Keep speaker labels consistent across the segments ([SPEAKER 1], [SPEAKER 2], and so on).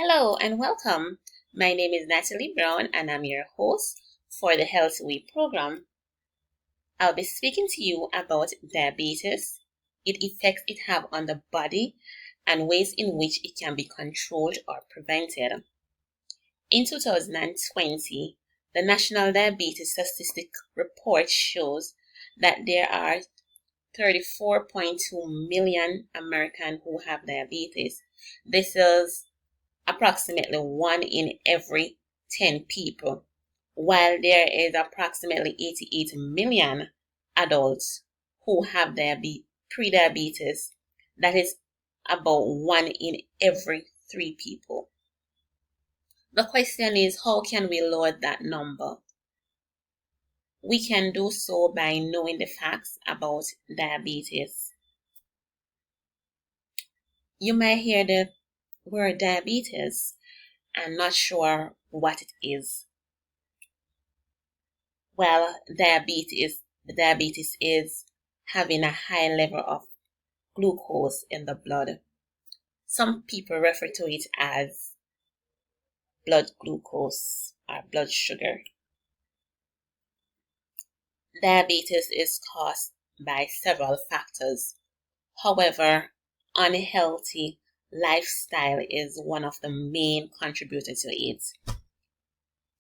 [SPEAKER 1] Hello and welcome. My name is Natalie Brown and I'm your host for the Healthy Way program. I'll be speaking to you about diabetes, its effects it have on the body, and ways in which it can be controlled or prevented. In 2020, the National Diabetes Statistic Report shows that there are 34.2 million Americans who have diabetes. This is approximately 1 in every 10 people, while there is approximately 88 million adults who have prediabetes. That is about 1 in every 3 people. The question is, how can we lower that number? We can do so by knowing the facts about diabetes. You may hear the word diabetes and not sure what it is. Well, diabetes is having a high level of glucose in the blood. Some people refer to it as blood glucose or blood sugar. Diabetes is caused by several factors. However, unhealthy lifestyle is one of the main contributors to it.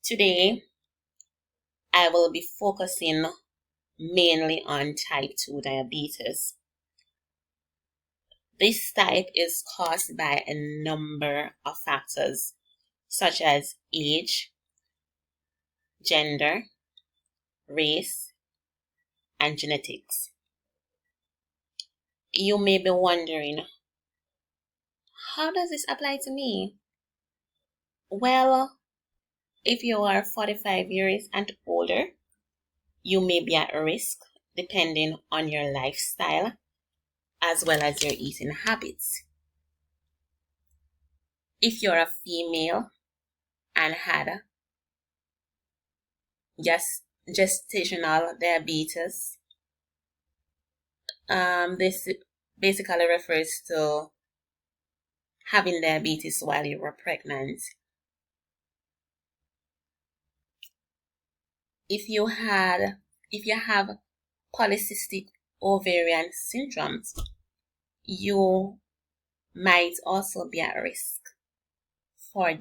[SPEAKER 1] Today, I will be focusing mainly on type 2 diabetes. This type is caused by a number of factors such as age, gender, race, and genetics. You may be wondering, how does this apply to me? Well, if you are 45 years and older, you may be at risk depending on your lifestyle as well as your eating habits. If you're a female and had gestational diabetes, this basically refers to having diabetes while you were pregnant. If you have polycystic ovarian syndrome, you might also be at risk for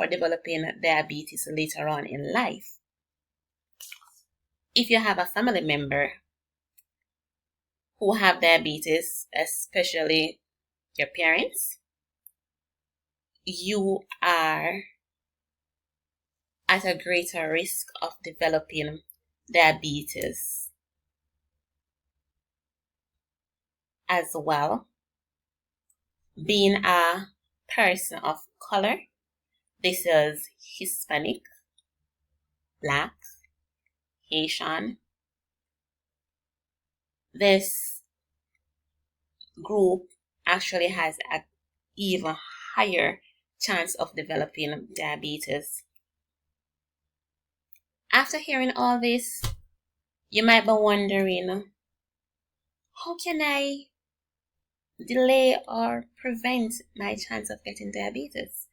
[SPEAKER 1] developing diabetes later on in life. If you have a family member who have diabetes, especially your parents, you are at a greater risk of developing diabetes as well. Being a person of color, this is Hispanic, Black, Haitian. This group actually has an even higher chance of developing diabetes. After hearing all this, you might be wondering, how can I delay or prevent my chance of getting diabetes?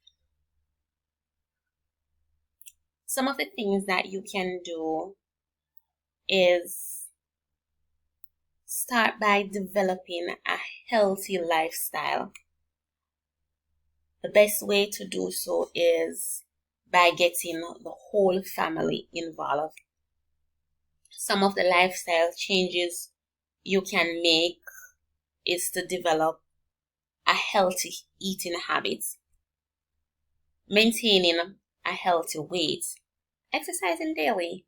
[SPEAKER 1] Some of the things that you can do is start by developing a healthy lifestyle. The best way to do so is by getting the whole family involved. Some of the lifestyle changes you can make is to develop a healthy eating habit, maintaining a healthy weight, exercising daily,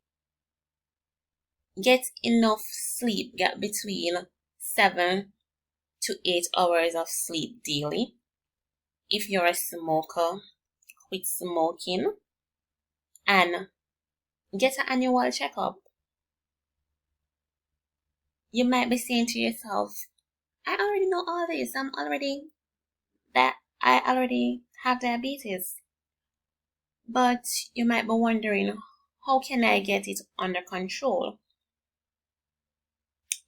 [SPEAKER 1] get enough sleep, get between 7 to 8 hours of sleep daily. If you're a smoker, quit smoking and get an annual checkup. You might be saying to yourself, I already know all this. I already have diabetes. But you might be wondering, how can I get it under control?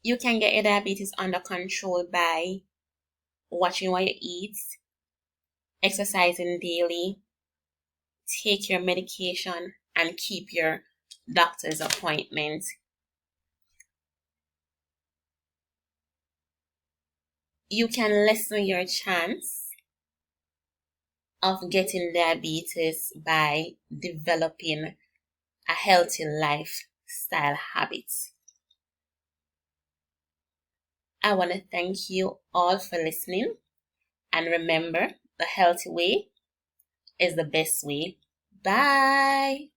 [SPEAKER 1] You can get your diabetes under control by watching what you eat, exercising daily, take your medication, and keep your doctor's appointment. You can lessen your chance of getting diabetes by developing a healthy lifestyle habit. I want to thank you all for listening, and remember, the healthy way is the best way. Bye.